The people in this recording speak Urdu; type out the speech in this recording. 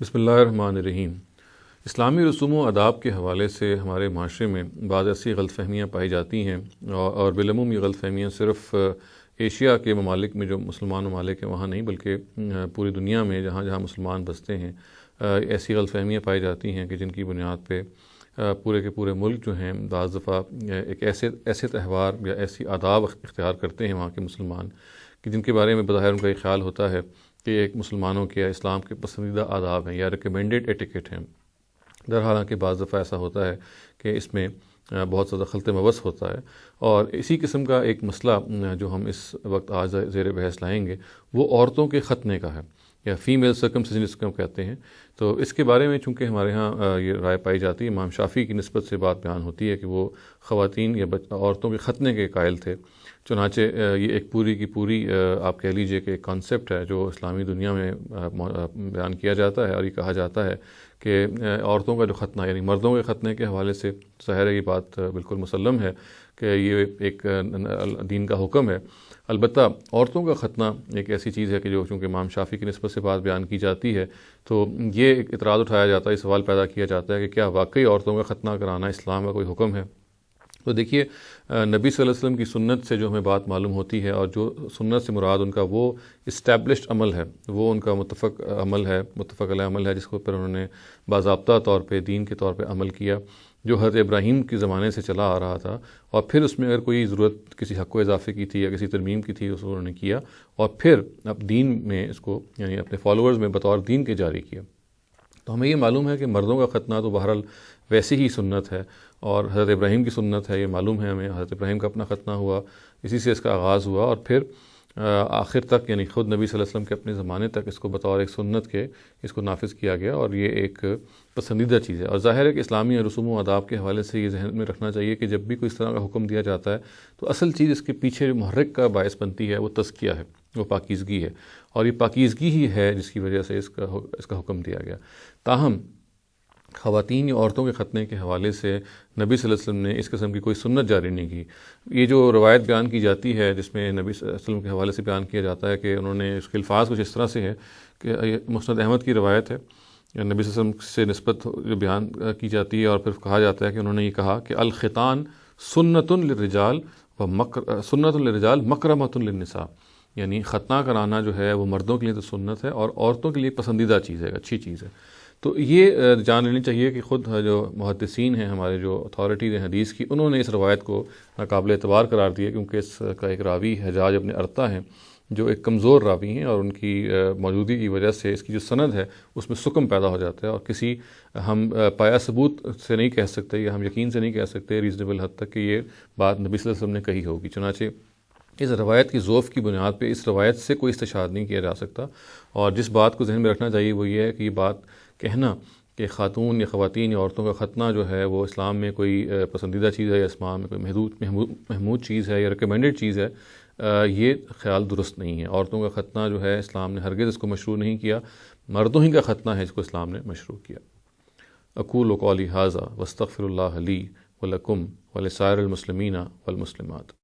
بسم اللہ الرحمن الرحیم۔ اسلامی رسوم و آداب کے حوالے سے ہمارے معاشرے میں بعض ایسی غلط فہمیاں پائی جاتی ہیں اور بالعموم یہ غلط فہمیاں صرف ایشیا کے ممالک میں جو مسلمان ممالک ہیں وہاں نہیں بلکہ پوری دنیا میں جہاں جہاں مسلمان بستے ہیں ایسی غلط فہمیاں پائی جاتی ہیں کہ جن کی بنیاد پہ پورے کے پورے ملک جو ہیں بعض دفعہ ایک ایسے تہوار یا ایسی آداب اختیار کرتے ہیں وہاں کے مسلمان کہ جن کے بارے میں بظاہر ان کا یہ خیال ہوتا ہے کہ ایک مسلمانوں کے یا اسلام کے پسندیدہ آداب ہیں یا ریکمینڈڈ ایٹیکٹ ہیں۔ حالانکہ بعض دفعہ ایسا ہوتا ہے کہ اس میں بہت زیادہ خلط مبس ہوتا ہے، اور اسی قسم کا ایک مسئلہ جو ہم اس وقت آج زیر بحث لائیں گے وہ عورتوں کے ختنے کا ہے یا فیمیل سرکمسیجن جس کو ہم کہتے ہیں۔ تو اس کے بارے میں چونکہ ہمارے ہاں یہ رائے پائی جاتی ہے، امام شافعی کی نسبت سے بات بیان ہوتی ہے کہ وہ خواتین یا عورتوں کے ختنے کے قائل تھے۔ چنانچہ یہ ایک پوری کی پوری آپ کہہ لیجئے کہ ایک کانسیپٹ ہے جو اسلامی دنیا میں بیان کیا جاتا ہے، اور یہ کہا جاتا ہے کہ عورتوں کا جو ختنہ یعنی مردوں کے ختنے کے حوالے سے ظاہر ہے یہ بات بالکل مسلم ہے کہ یہ ایک دین کا حکم ہے۔ البتہ عورتوں کا ختنہ ایک ایسی چیز ہے کہ جو چونکہ امام شافعی کی نسبت سے بات بیان کی جاتی ہے تو یہ ایک اعتراض اٹھایا جاتا ہے، سوال پیدا کیا جاتا ہے کہ کیا واقعی عورتوں کا ختنہ کرانا اسلام کا کوئی حکم ہے؟ تو دیکھیے، نبی صلی اللہ علیہ وسلم کی سنت سے جو ہمیں بات معلوم ہوتی ہے، اور جو سنت سے مراد ان کا وہ اسٹیبلشڈ عمل ہے، وہ ان کا متفق عمل ہے، متفق علیہ عمل ہے، جس کے اوپر انہوں نے باضابطہ طور پہ دین کے طور پہ عمل کیا، جو حضرت ابراہیم کے زمانے سے چلا آ رہا تھا، اور پھر اس میں اگر کوئی ضرورت کسی حق و اضافے کی تھی یا کسی ترمیم کی تھی اس کو انہوں نے کیا، اور پھر اب دین میں اس کو یعنی اپنے فالوورز میں بطور دین کے جاری کیا۔ تو ہمیں یہ معلوم ہے کہ مردوں کا ختنہ تو بہرحال ویسی ہی سنت ہے، اور حضرت ابراہیم کی سنت ہے، یہ معلوم ہے ہمیں، حضرت ابراہیم کا اپنا ختنہ ہوا، اسی سے اس کا آغاز ہوا، اور پھر آخر تک یعنی خود نبی صلی اللہ علیہ وسلم کے اپنے زمانے تک اس کو بطور ایک سنت کے اس کو نافذ کیا گیا، اور یہ ایک پسندیدہ چیز ہے۔ اور ظاہر ہے کہ اسلامی رسوم و آداب کے حوالے سے یہ ذہن میں رکھنا چاہیے کہ جب بھی کوئی اس طرح کا حکم دیا جاتا ہے تو اصل چیز اس کے پیچھے جو محرک کا باعث بنتی ہے وہ تزکیہ ہے، وہ پاکیزگی ہے، اور یہ پاکیزگی ہی ہے جس کی وجہ سے اس کا حکم دیا گیا۔ تاہم خواتین یا عورتوں کے ختنے کے حوالے سے نبی صلی اللہ علیہ وسلم نے اس قسم کی کوئی سنت جاری نہیں کی۔ یہ جو روایت بیان کی جاتی ہے جس میں نبی صلی اللہ علیہ وسلم کے حوالے سے بیان کیا جاتا ہے کہ انہوں نے اس کے الفاظ کچھ اس طرح سے ہے کہ مسند احمد کی روایت ہے، نبی صلی اللہ علیہ وسلم سے نسبت جو بیان کی جاتی ہے، اور پھر کہا جاتا ہے کہ انہوں نے یہ کہا کہ الختان سنت للرجال سنت للرجال مکرمۃ للنساء، یعنی ختنہ کرانا جو ہے وہ مردوں کے لیے تو سنت ہے اور عورتوں کے لیے پسندیدہ چیز ہے، اچھی چیز ہے۔ تو یہ جان لینی چاہیے کہ خود جو محدثین ہیں، ہمارے جو اتھارٹیز ہیں حدیث کی، انہوں نے اس روایت کو ناقابل اعتبار قرار دیا، کیونکہ اس کا ایک راوی حجاج ابن ارطا ہیں جو ایک کمزور راوی ہیں، اور ان کی موجودگی کی وجہ سے اس کی جو سند ہے اس میں سکم پیدا ہو جاتا ہے، اور کسی ہم پایا ثبوت سے نہیں کہہ سکتے یا ہم یقین سے نہیں کہہ سکتے ریزنیبل حد تک کہ یہ بات نبی صلی اللہ علیہ وسلم نے کہی ہوگی۔ چنانچہ اس روایت کی ضعف کی بنیاد پہ اس روایت سے کوئی استشہاد نہیں کیا جا سکتا، اور جس بات کو ذہن میں رکھنا چاہیے وہ یہ ہے کہ یہ بات کہنا کہ خاتون یا خواتین یا عورتوں کا ختنہ جو ہے وہ اسلام میں کوئی پسندیدہ چیز ہے یا اسلام میں کوئی محمود چیز ہے یا ریکمینڈڈ چیز ہے، یہ خیال درست نہیں ہے۔ عورتوں کا ختنہ جو ہے اسلام نے ہرگز اس کو مشروع نہیں کیا، مردوں ہی کا ختنہ ہے جس کو اسلام نے مشروع کیا۔ اقول قولی ھذا واستغفر اللہ لی ولکم ولسائر المسلمین والمسلمات۔